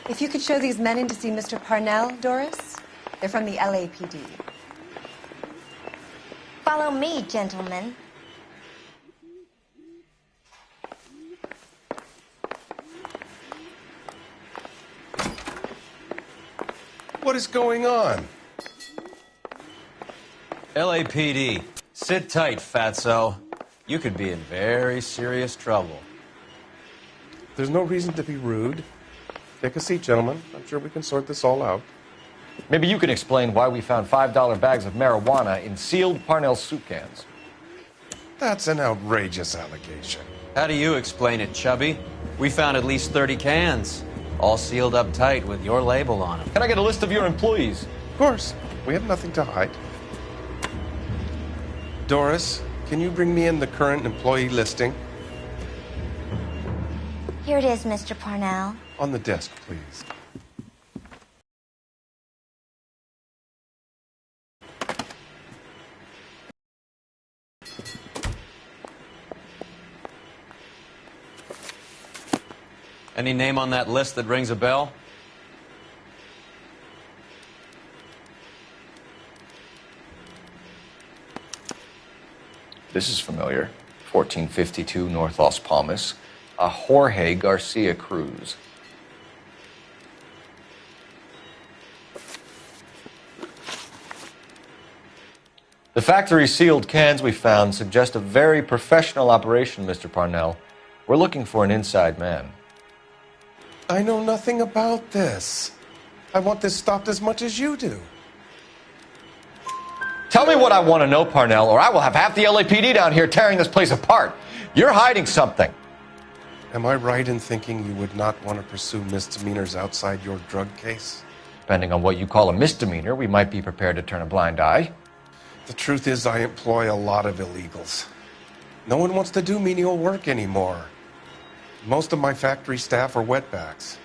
If you could show these men in to see Mr. Parnell, Doris. They're from the LAPD. Follow me, gentlemen. What is going on? LAPD. Sit tight, fatso. You could be in very serious trouble. There's no reason to be rude. Take a seat, gentlemen. I'm sure we can sort this all out. Maybe you can explain why we found $5 bags of marijuana in sealed Parnell soup cans. That's an outrageous allegation. How do you explain it, Chubby? We found at least 30 cans, all sealed up tight with your label on them. Can I get a list of your employees? Of course. We have nothing to hide. Doris, can you bring me in the current employee listing? Here it is, Mr. Parnell. On the desk, please. Any name on that list that rings a bell? This is familiar. 1452 North Las Palmas. A Jorge Garcia Cruz. The factory-sealed cans we found suggest a very professional operation, Mr. Parnell. We're looking for an inside man. I know nothing about this. I want this stopped as much as you do. Tell me what I want to know, Parnell, or I will have half the LAPD down here tearing this place apart. You're hiding something. Am I right in thinking you would not want to pursue misdemeanors outside your drug case? Depending on what you call a misdemeanor, we might be prepared to turn a blind eye. The truth is, I employ a lot of illegals. No one wants to do menial work anymore. Most of my factory staff are wetbacks.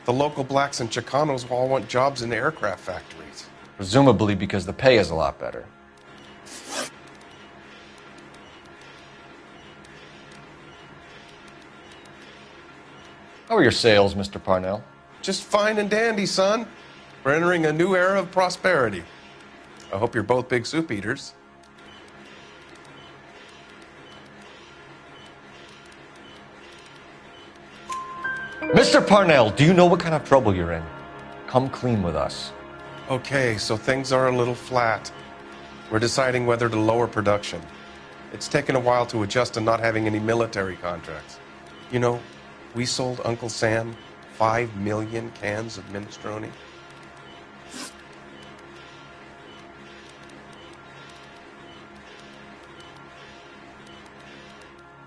The local blacks and Chicanos all want jobs in aircraft factories. Presumably because the pay is a lot better. How are your sales, Mr. Parnell? Just fine and dandy, son. We're entering a new era of prosperity. I hope you're both big soup eaters. Mr. Parnell, do you know what kind of trouble you're in? Come clean with us. Okay, so things are a little flat. We're deciding whether to lower production. It's taken a while to adjust to not having any military contracts. You know, we sold Uncle Sam 5 million cans of minestrone.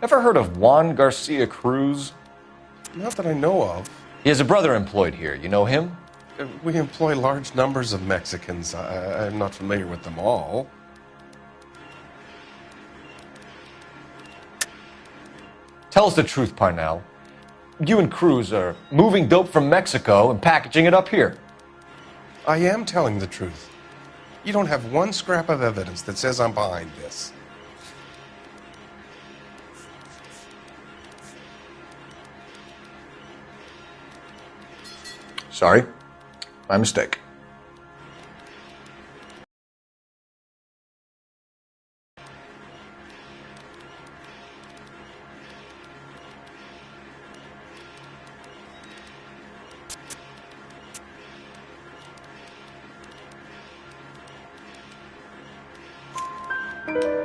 Ever heard of Juan Garcia Cruz? Not that I know of. He has a brother employed here. You know him? We employ large numbers of Mexicans. I'm not familiar with them all. Tell us the truth, Parnell. You and Cruz are moving dope from Mexico and packaging it up here. I am telling the truth. You don't have one scrap of evidence that says I'm behind this. Sorry, my mistake.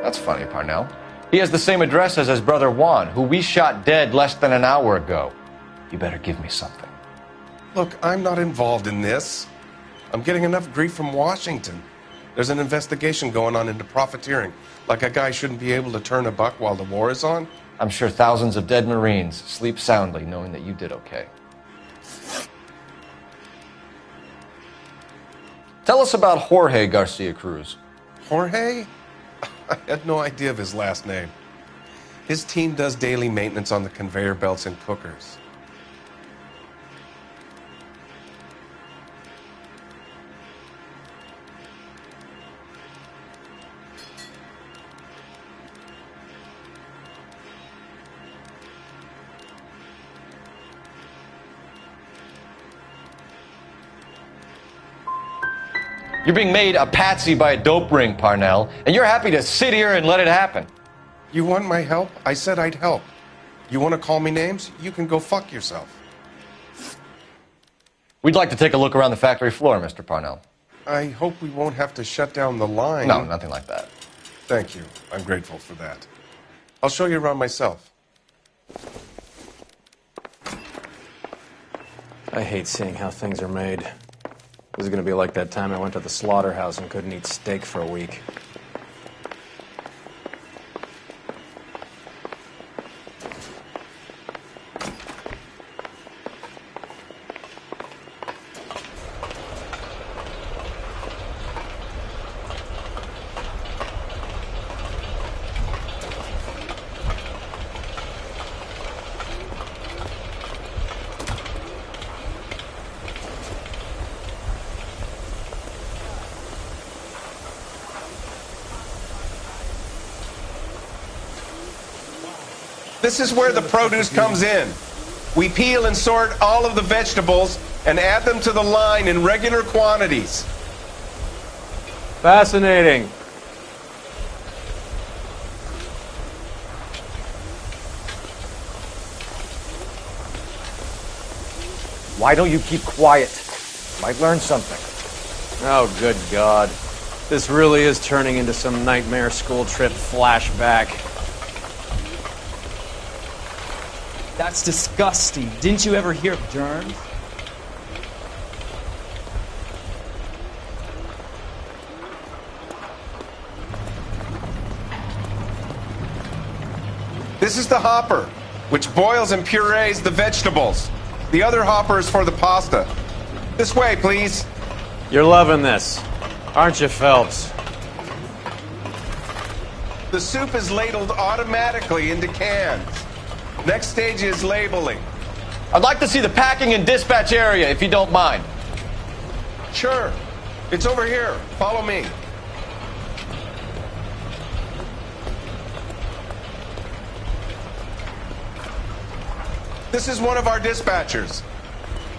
That's funny, Parnell. He has the same address as his brother Juan, who we shot dead less than an hour ago. You better give me something. Look, I'm not involved in this. I'm getting enough grief from Washington. There's an investigation going on into profiteering. Like a guy shouldn't be able to turn a buck while the war is on. I'm sure thousands of dead Marines sleep soundly knowing that you did okay. Tell us about Jorge Garcia Cruz. Jorge? I had no idea of his last name. His team does daily maintenance on the conveyor belts and cookers. You're being made a patsy by a dope ring, Parnell, and you're happy to sit here and let it happen. You want my help? I said I'd help. You want to call me names? You can go fuck yourself. We'd like to take a look around the factory floor, Mr. Parnell. I hope we won't have to shut down the line. No, nothing like that. Thank you. I'm grateful for that. I'll show you around myself. I hate seeing how things are made. This is going to be like that time I went to the slaughterhouse and couldn't eat steak for a week. This is where the produce comes in. We peel and sort all of the vegetables and add them to the line in regular quantities. Fascinating. Why don't you keep quiet? Might learn something. Oh, good God. This really is turning into some nightmare school trip flashback. That's disgusting. Didn't you ever hear of germs? This is the hopper, which boils and purees the vegetables. The other hopper is for the pasta. This way, please. You're loving this, aren't you, Phelps? The soup is ladled automatically into cans. Next stage is labeling. I'd like to see the packing and dispatch area, if you don't mind. Sure. It's over here. Follow me. This is one of our dispatchers.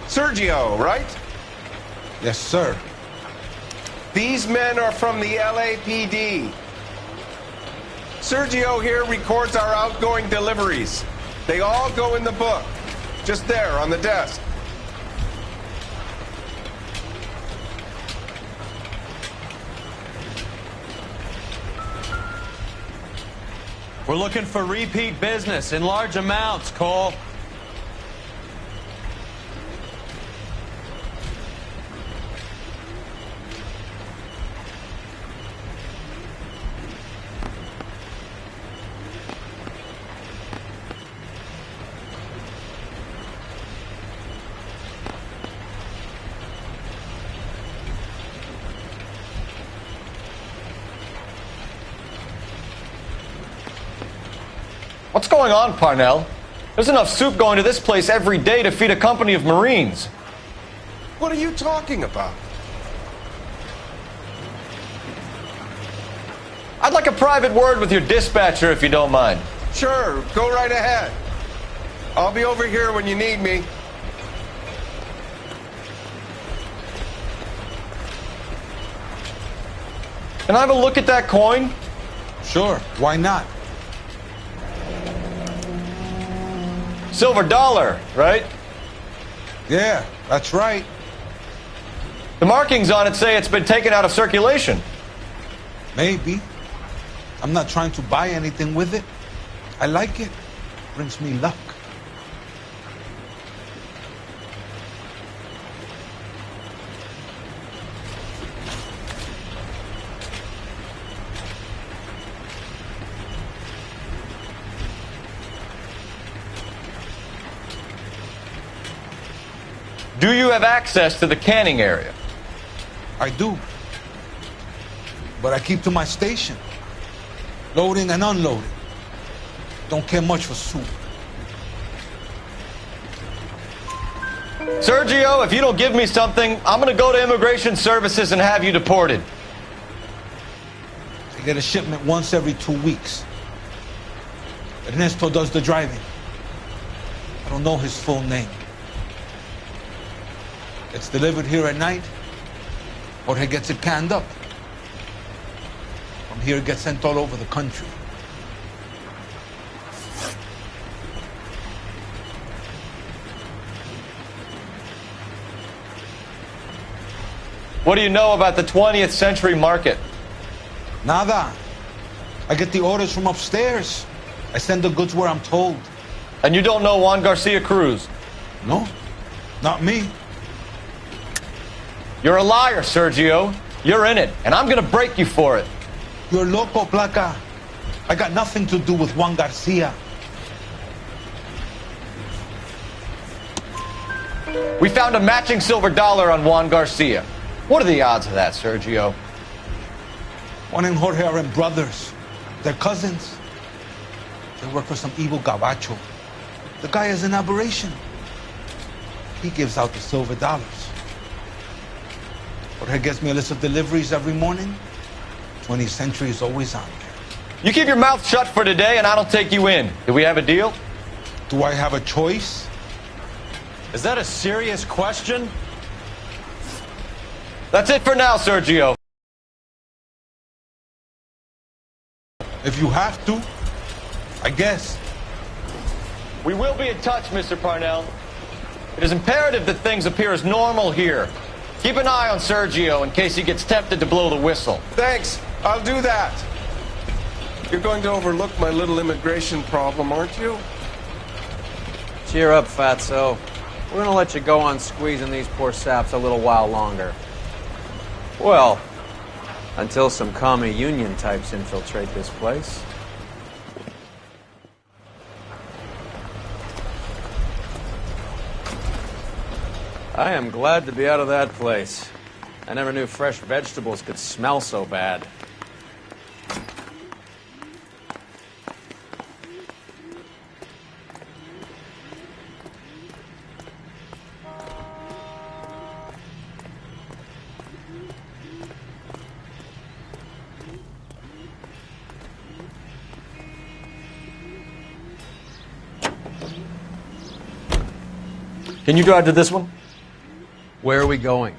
Sergio, right? Yes, sir. These men are from the LAPD. Sergio here records our outgoing deliveries. They all go in the book, just there on the desk. We're looking for repeat business in large amounts, Cole. What's going on, Parnell? There's enough soup going to this place every day to feed a company of Marines. What are you talking about? I'd like a private word with your dispatcher, if you don't mind. Sure, go right ahead. I'll be over here when you need me. Can I have a look at that coin? Sure, why not? Silver dollar, right? Yeah, that's right. The markings on it say it's been taken out of circulation. Maybe. I'm not trying to buy anything with it. I like it. Brings me luck. Do you have access to the canning area? I do. But I keep to my station. Loading and unloading. Don't care much for soup. Sergio, if you don't give me something, I'm going to go to Immigration Services and have you deported. I get a shipment once every 2 weeks. Ernesto does the driving. I don't know his full name. It's delivered here at night. Jorge gets it canned up. From here, it gets sent all over the country. What do you know about the 20th century market? Nada. I get the orders from upstairs. I send the goods where I'm told. And you don't know Juan Garcia Cruz? No, not me. You're a liar, Sergio. You're in it, and I'm gonna break you for it. You're loco, Placa. I got nothing to do with Juan Garcia. We found a matching silver dollar on Juan Garcia. What are the odds of that, Sergio? Juan and Jorge are brothers. They're cousins. They work for some evil gabacho. The guy is an aberration. He gives out the silver dollars. Jorge gets me a list of deliveries every morning. 20th Century is always on there. You keep your mouth shut for today, and I don't take you in. Do we have a deal? Do I have a choice? Is that a serious question? That's it for now, Sergio. If you have to, I guess. We will be in touch, Mr. Parnell. It is imperative that things appear as normal here. Keep an eye on Sergio in case he gets tempted to blow the whistle. Thanks. I'll do that. You're going to overlook my little immigration problem, aren't you? Cheer up, Fatso. We're gonna let you go on squeezing these poor saps a little while longer. Well, until some commie union types infiltrate this place. I am glad to be out of that place. I never knew fresh vegetables could smell so bad. Can you drive to this one? Where are we going?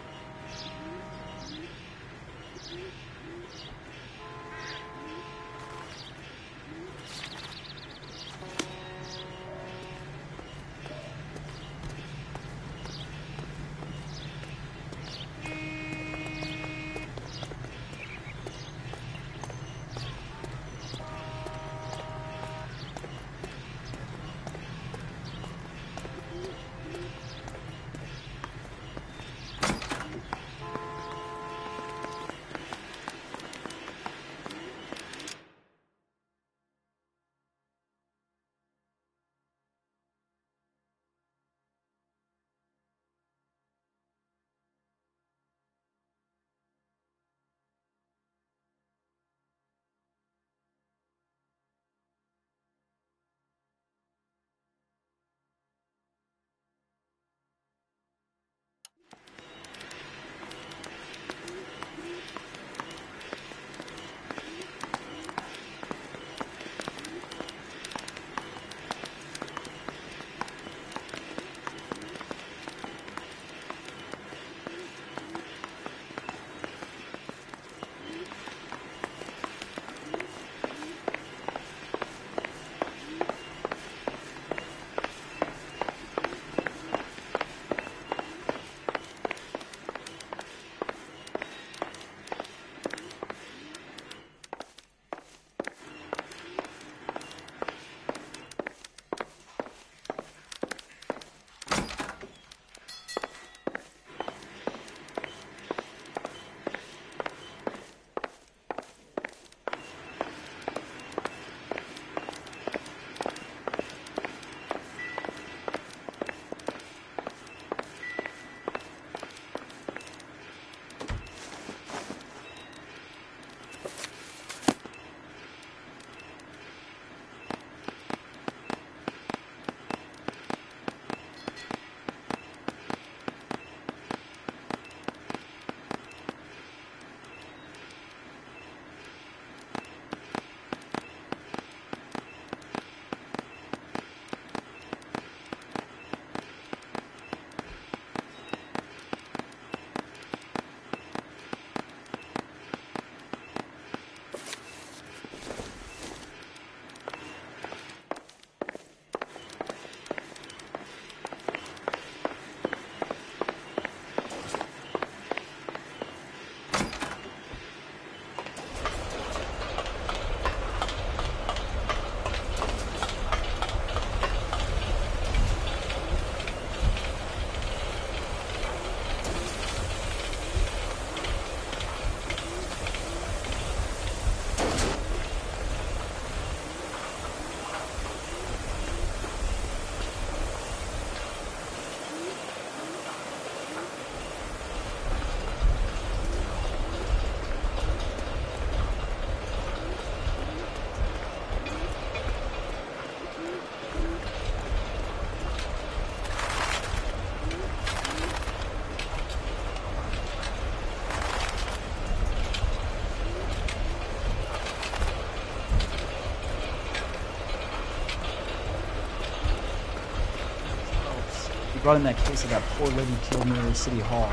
He brought in that case of that poor lady killed near City Hall.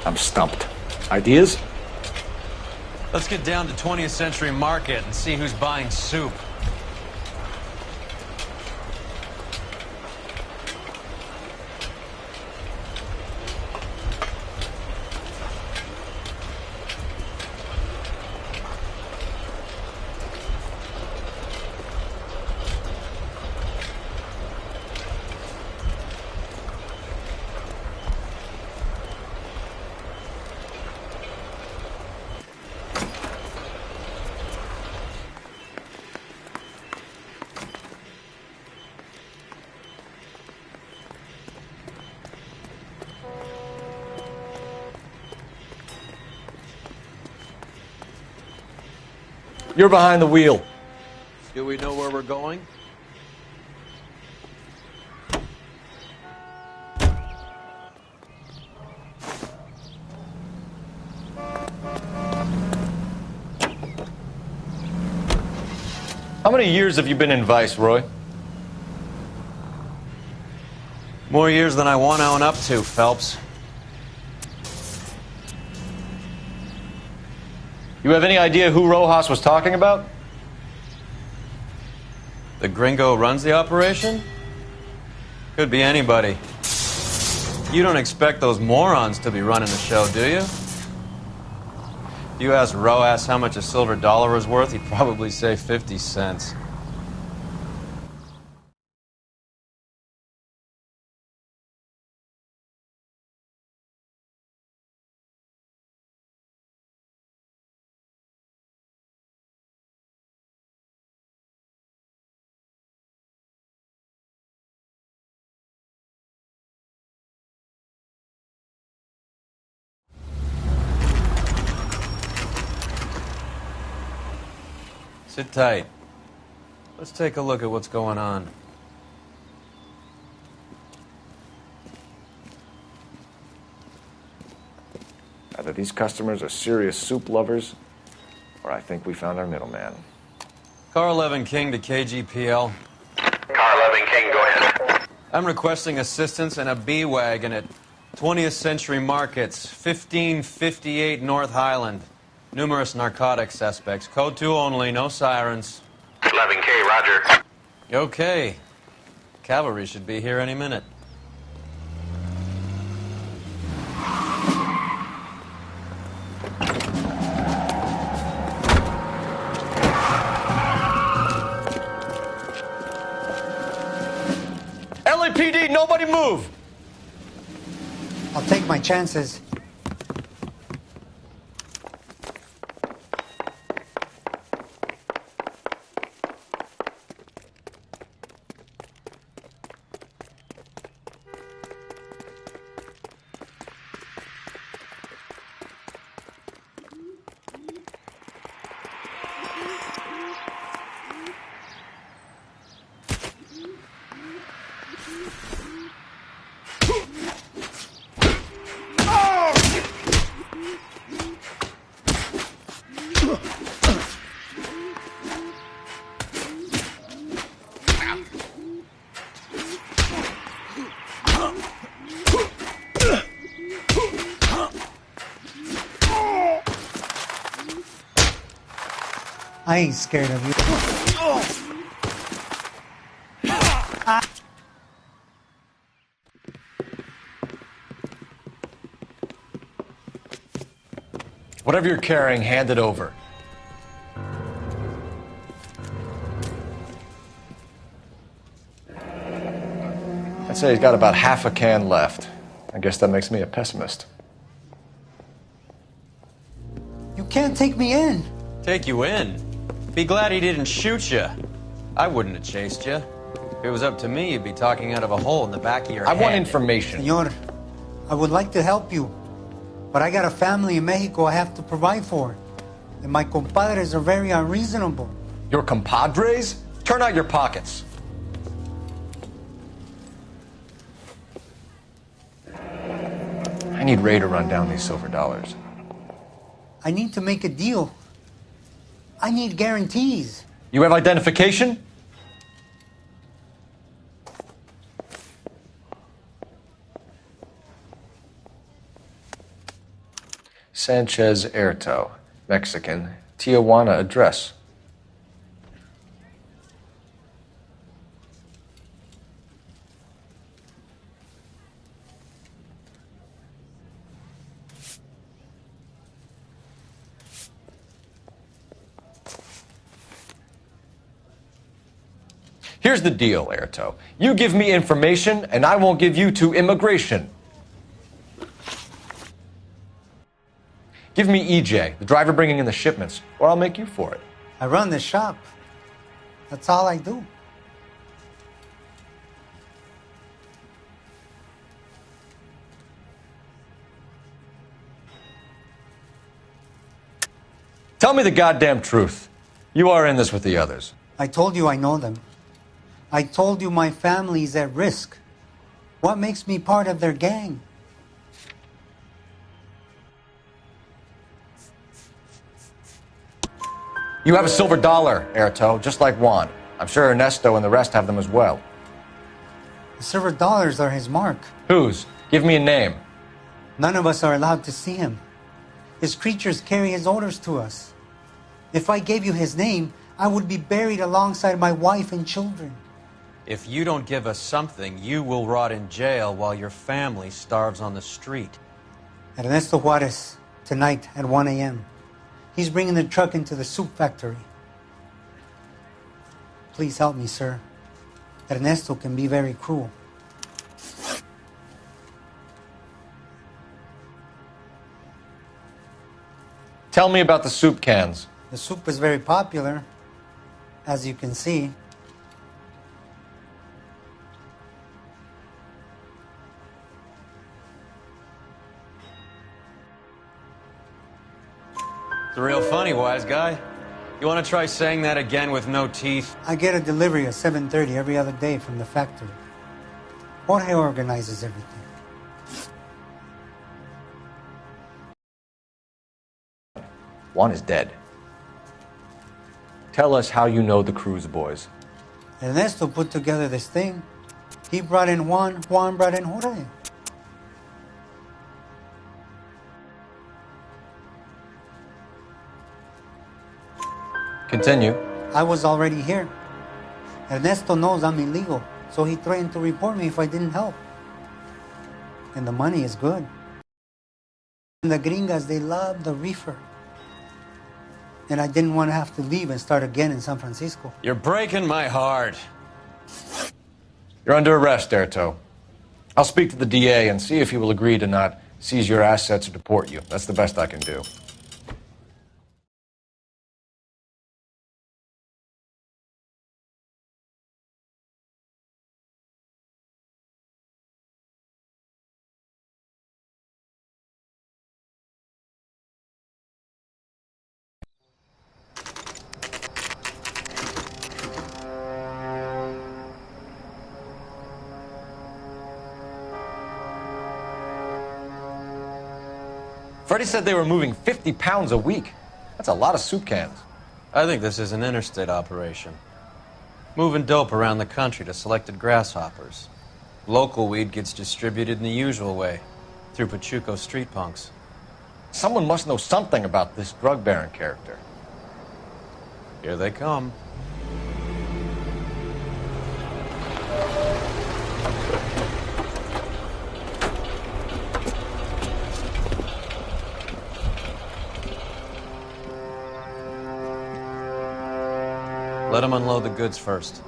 I'm stumped. Ideas? Let's get down to 20th Century Market and see who's buying soup. You're behind the wheel. Do we know where we're going? How many years have you been in Vice, Roy? More years than I want to own up to, Phelps. You have any idea who Rojas was talking about? The gringo runs the operation? Could be anybody. You don't expect those morons to be running the show, do you? If you asked Rojas how much a silver dollar was worth, he'd probably say 50 cents. Sit tight. Let's take a look at what's going on. Either these customers are serious soup lovers, or I think we found our middleman. Car 11 King to KGPL. Car 11 King, go ahead. I'm requesting assistance in a B-Wagon at 20th Century Markets, 1558 North Highland. Numerous narcotic suspects. Code 2 only, no sirens. 11K, roger. Okay. Cavalry should be here any minute. LAPD, nobody move! I'll take my chances. I ain't scared of you. Whatever you're carrying, hand it over. I'd say he's got about half a can left. I guess that makes me a pessimist. You can't take me in. Take you in? Be glad he didn't shoot you. I wouldn't have chased you. If it was up to me, you'd be talking out of a hole in the back of your head. I want information. Senor, I would like to help you, but I got a family in Mexico I have to provide for. And my compadres are very unreasonable. Your compadres? Turn out your pockets. I need Ray to run down these silver dollars. I need to make a deal. I need guarantees. You have identification? Sanchez Erto, Mexican, Tijuana address. Here's the deal, Erto. You give me information, and I won't give you to immigration. Give me EJ, the driver bringing in the shipments, or I'll make you for it. I run the shop. That's all I do. Tell me the goddamn truth. You are in this with the others. I told you I know them. I told you my family's at risk. What makes me part of their gang? You have a silver dollar, Erto, just like Juan. I'm sure Ernesto and the rest have them as well. The silver dollars are his mark. Whose? Give me a name. None of us are allowed to see him. His creatures carry his orders to us. If I gave you his name, I would be buried alongside my wife and children. If you don't give us something, you will rot in jail while your family starves on the street. Ernesto Juarez, tonight at 1 a.m. He's bringing the truck into the soup factory. Please help me, sir. Ernesto can be very cruel. Tell me about the soup cans. The soup is very popular, as you can see. It's real funny, wise guy. You want to try saying that again with no teeth? I get a delivery at 7:30 every other day from the factory. Jorge organizes everything. Juan is dead. Tell us how you know the Cruz boys. Ernesto put together this thing. He brought in Juan, Juan brought in Jorge. Continue. I was already here. Ernesto knows I'm illegal, so he threatened to report me if I didn't help. And the money is good. And the gringas, they love the reefer. And I didn't want to have to leave and start again in San Francisco. You're breaking my heart. You're under arrest, Erto. I'll speak to the DA and see if he will agree to not seize your assets or deport you. That's the best I can do. Freddie said they were moving 50 pounds a week. That's a lot of soup cans. I think this is an interstate operation. Moving dope around the country to selected grasshoppers. Local weed gets distributed in the usual way, through Pachuco street punks. Someone must know something about this drug baron character. Here they come. Let them unload the goods first.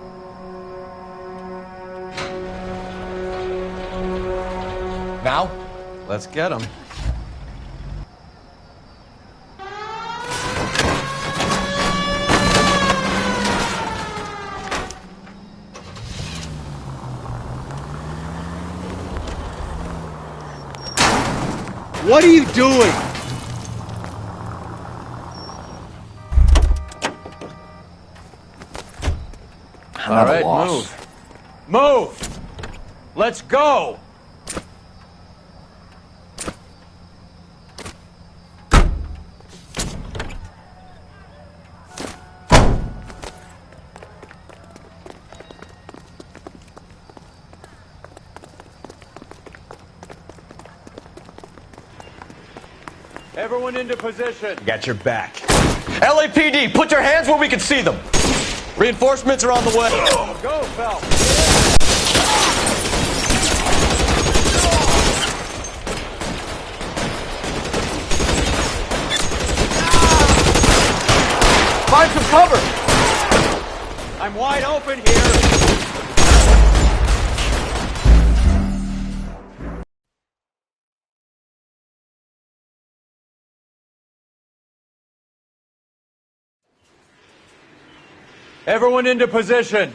Now? Let's get them. What are you doing? All right, move. Move! Let's go! Everyone into position. Got your back. LAPD, put your hands where we can see them. Reinforcements are on the way. Go, Phelps. Find some cover. I'm wide open here. Everyone into position.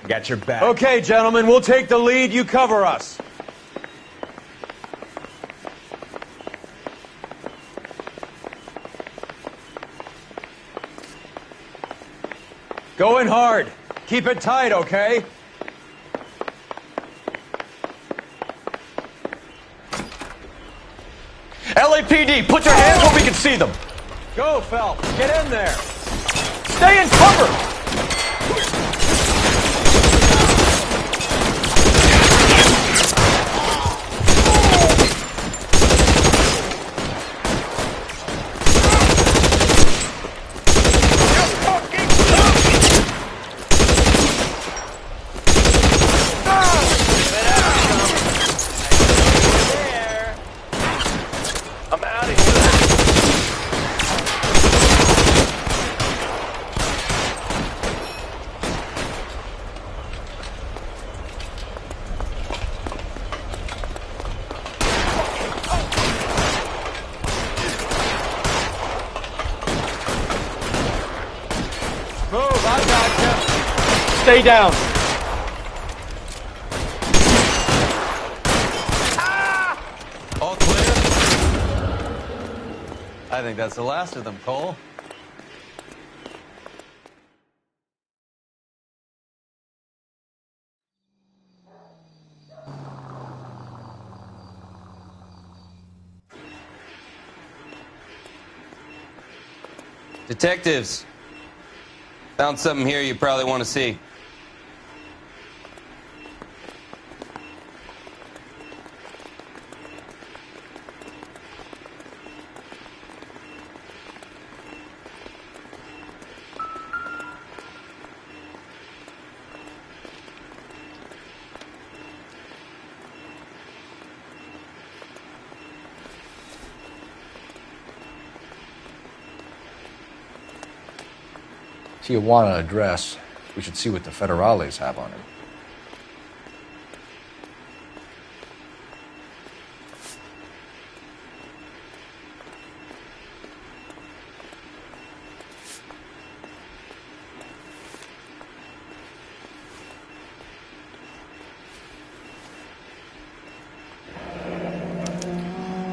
Got your back. Okay, gentlemen, we'll take the lead. You cover us. Going hard. Keep it tight, okay? LAPD, put your hands where we can see them. Go, Phelps. Get in there. Stay in cover. I'm out of here. Move, I got you. Stay down. All clear? I think that's the last of them, Cole. Detectives, found something here you probably want to see. Tijuana address. We should see what the federales have on it.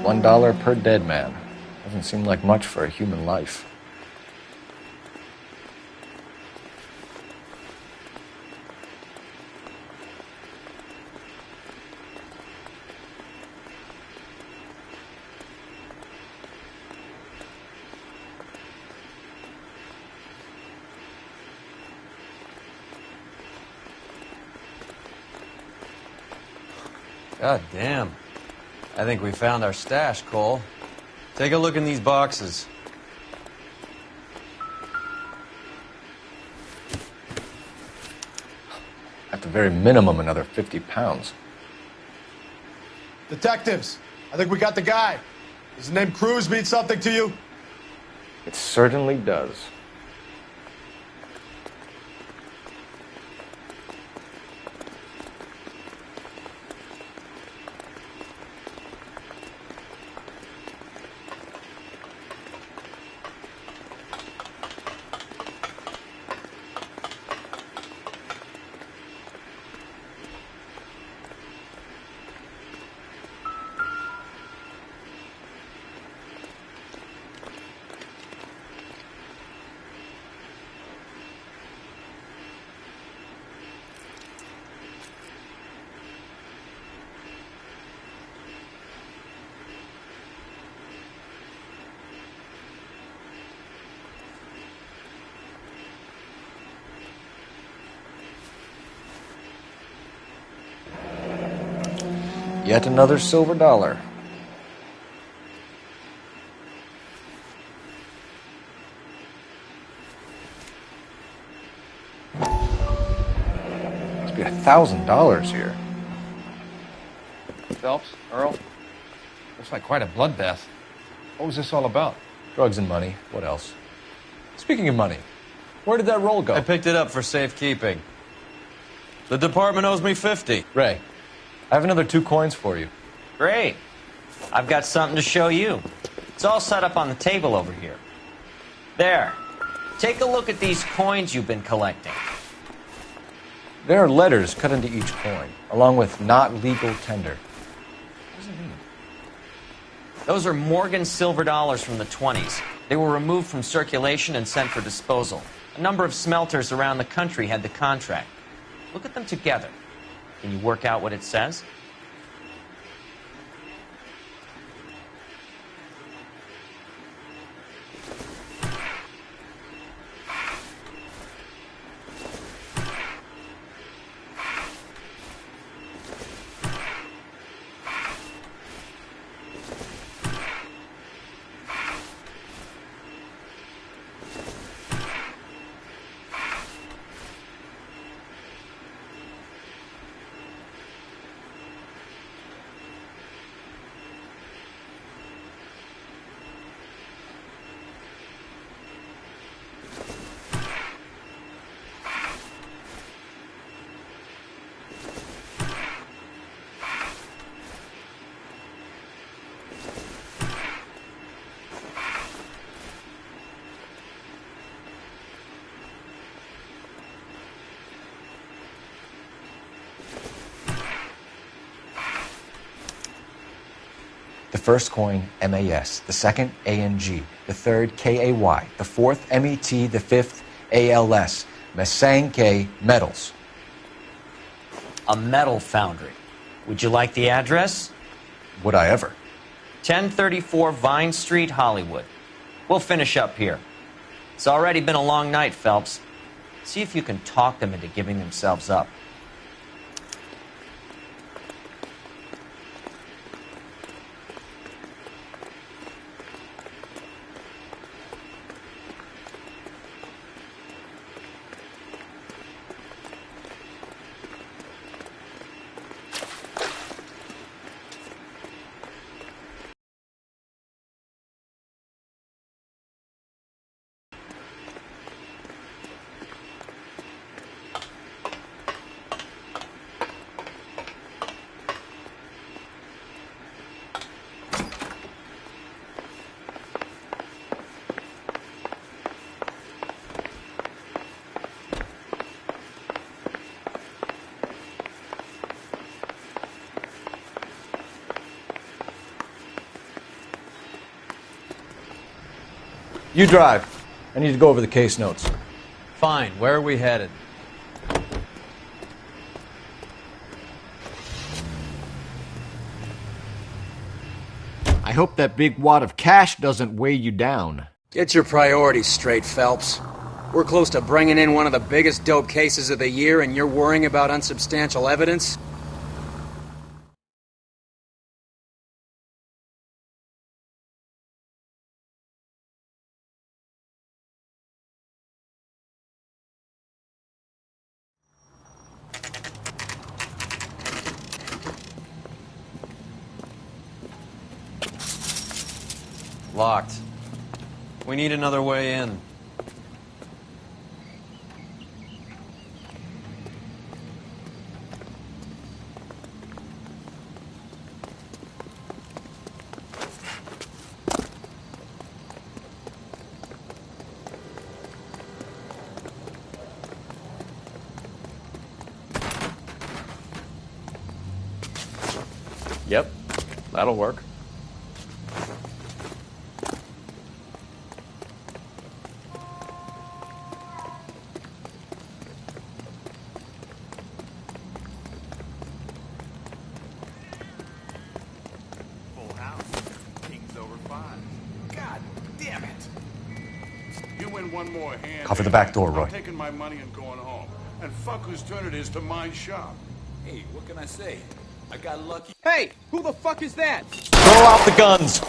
$1 per dead man. Doesn't seem like much for a human life. God damn. I think we found our stash, Cole. Take a look in these boxes. At the very minimum, another 50 pounds. Detectives, I think we got the guy. Does the name Cruz mean something to you? It certainly does. Yet another silver dollar. Must be $1,000 here. Phelps, Earl, looks like quite a bloodbath. What was this all about? Drugs and money. What else? Speaking of money, where did that roll go? I picked it up for safekeeping. The department owes me 50. Ray, I have another 2 coins for you. Great. I've got something to show you. It's all set up on the table over here. There. Take a look at these coins you've been collecting. There are letters cut into each coin, along with not legal tender. What does it mean? Those are Morgan silver dollars from the 20s. They were removed from circulation and sent for disposal. A number of smelters around the country had the contract. Look at them together. Can you work out what it says? The first coin, MAS. The second, ANG. The third, KAY. The fourth, MET. The fifth, ALS. Masanke Metals. A metal foundry. Would you like the address? Would I ever? 1034 Vine Street, Hollywood. We'll finish up here. It's already been a long night, Phelps. See if you can talk them into giving themselves up. You drive. I need to go over the case notes. Fine. Where are we headed? I hope that big wad of cash doesn't weigh you down. Get your priorities straight, Phelps. We're close to bringing in one of the biggest dope cases of the year, and you're worrying about unsubstantial evidence? Locked. We need another way in. Yep, that'll work. Cover the back door, Roy. I'm taking my money and going home. And fuck whose turn it is to mind shop. Hey, what can I say? I got lucky. Hey, who the fuck is that? Throw out the guns.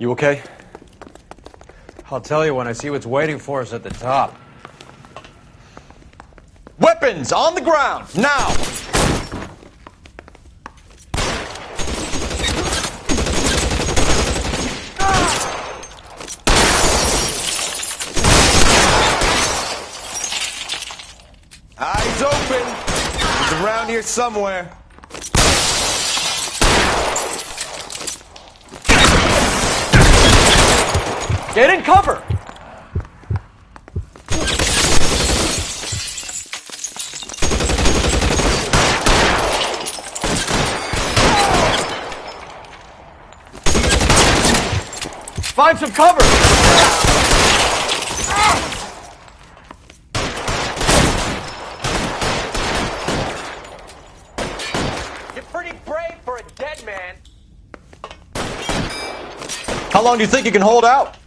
You okay? I'll tell you when I see what's waiting for us at the top. Weapons on the ground, now! Eyes open. He's around here somewhere. Get in cover! Find some cover! You're pretty brave for a dead man. How long do you think you can hold out?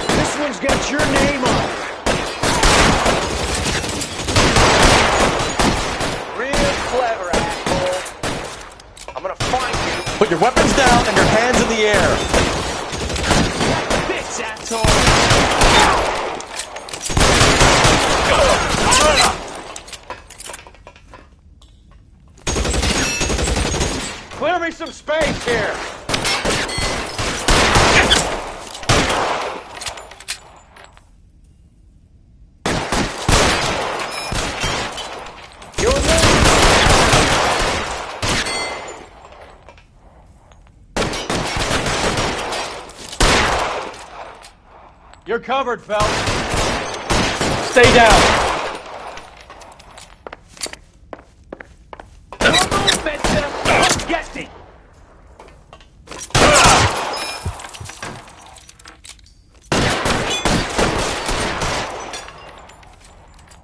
This one's got your name on it. Real clever, asshole. I'm gonna find you. Put your weapons down and your hands in the air. Bitch, asshole. Clear me some space here. You're covered, Phelps. Stay down. Get it.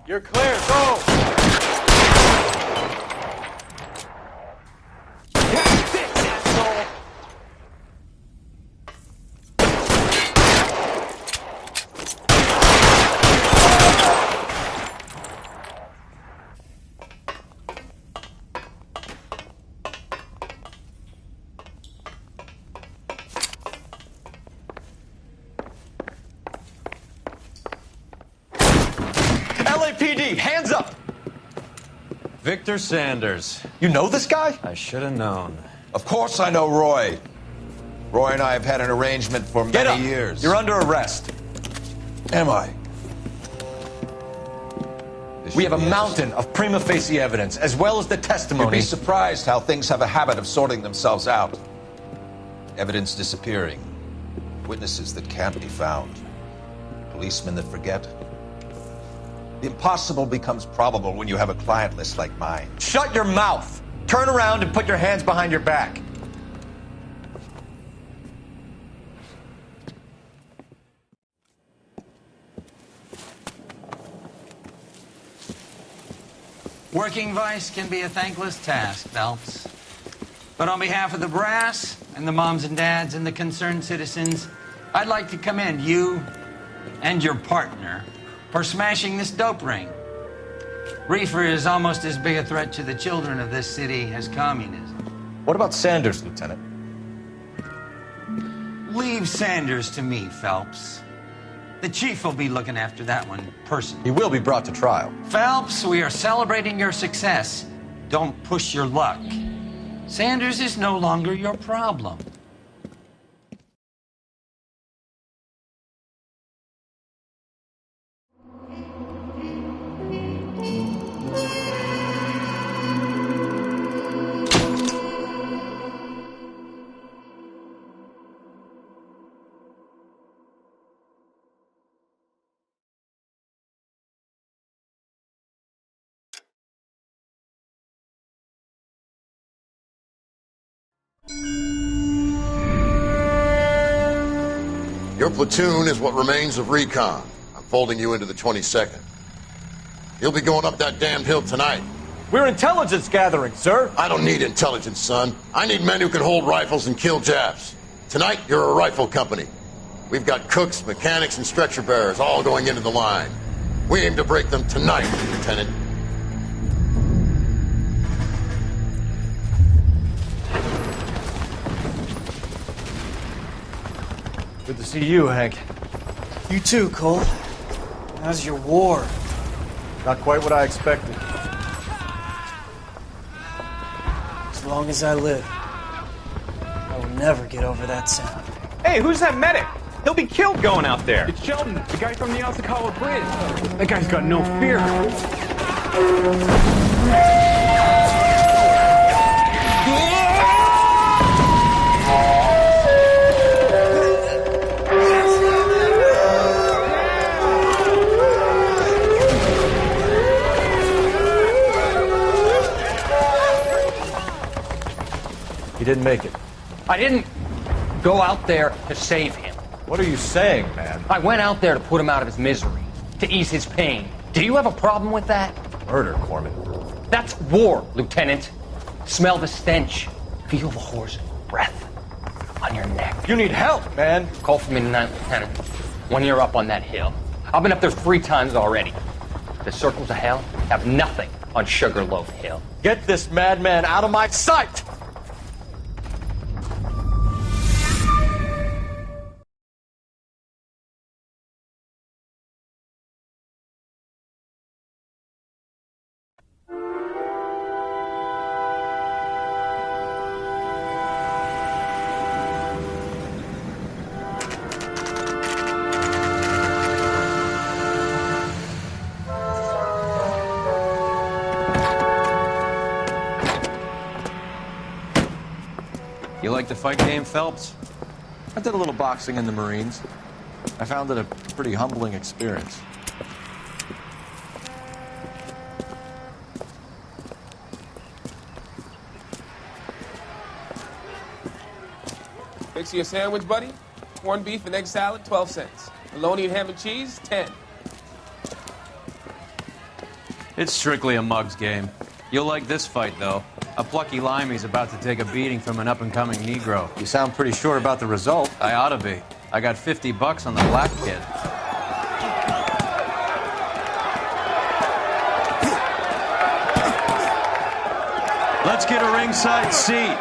You're clear. Go. LAPD, hands up! Victor Sanders. You know this guy? I should have known. Of course I know Roy. Roy and I have had an arrangement for Get many up. years. You're under arrest. Am I? We have a mountain of prima facie evidence, as well as the You'd testimony. be surprised how things have a habit of sorting themselves out. Evidence disappearing. Witnesses that can't be found. Policemen that forget. The impossible becomes probable when you have a client list like mine. Shut your mouth! Turn around and put your hands behind your back. Working vice can be a thankless task, Phelps. But on behalf of the brass and the moms and dads and the concerned citizens, I'd like to commend you and your partner for smashing this dope ring. Reefer is almost as big a threat to the children of this city as communism. What about Sanders, Lieutenant? Leave Sanders to me, Phelps. The chief will be looking after that one personally. He will be brought to trial. Phelps, we are celebrating your success. Don't push your luck. Sanders is no longer your problem. Your platoon is what remains of recon. I'm folding you into the 22nd. You'll be going up that damned hill tonight. We're intelligence gathering, sir. I don't need intelligence, son. I need men who can hold rifles and kill Japs. Tonight, you're a rifle company. We've got cooks, mechanics, and stretcher bearers all going into the line. We aim to break them tonight, Lieutenant. Good to see you, Hank. You too, Cole. How's your war? Not quite what I expected. As long as I live, I will never get over that sound. Hey, who's that medic? He'll be killed going out there. It's Sheldon, the guy from the Osakawa Bridge. That guy's got no fear. He didn't make it. I didn't go out there to save him. What are you saying, man? I went out there to put him out of his misery, to ease his pain. Do you have a problem with that? Murder, Corman. That's war, Lieutenant. Smell the stench. Feel the horse's breath on your neck. You need help, man. Call for me tonight, Lieutenant, when you're up on that hill. I've been up there 3 times already. The circles of hell have nothing on Sugarloaf Hill. Get this madman out of my sight! You like the fight game, Phelps? I did a little boxing in the Marines. I found it a pretty humbling experience. Fix you a sandwich, buddy? Corned beef and egg salad, 12 cents. Bologna and ham and cheese, 10. It's strictly a mug's game. You'll like this fight, though. A plucky limey's about to take a beating from an up-and-coming Negro. You sound pretty sure about the result. I ought to be. I got $50 on the black kid. Let's get a ringside seat.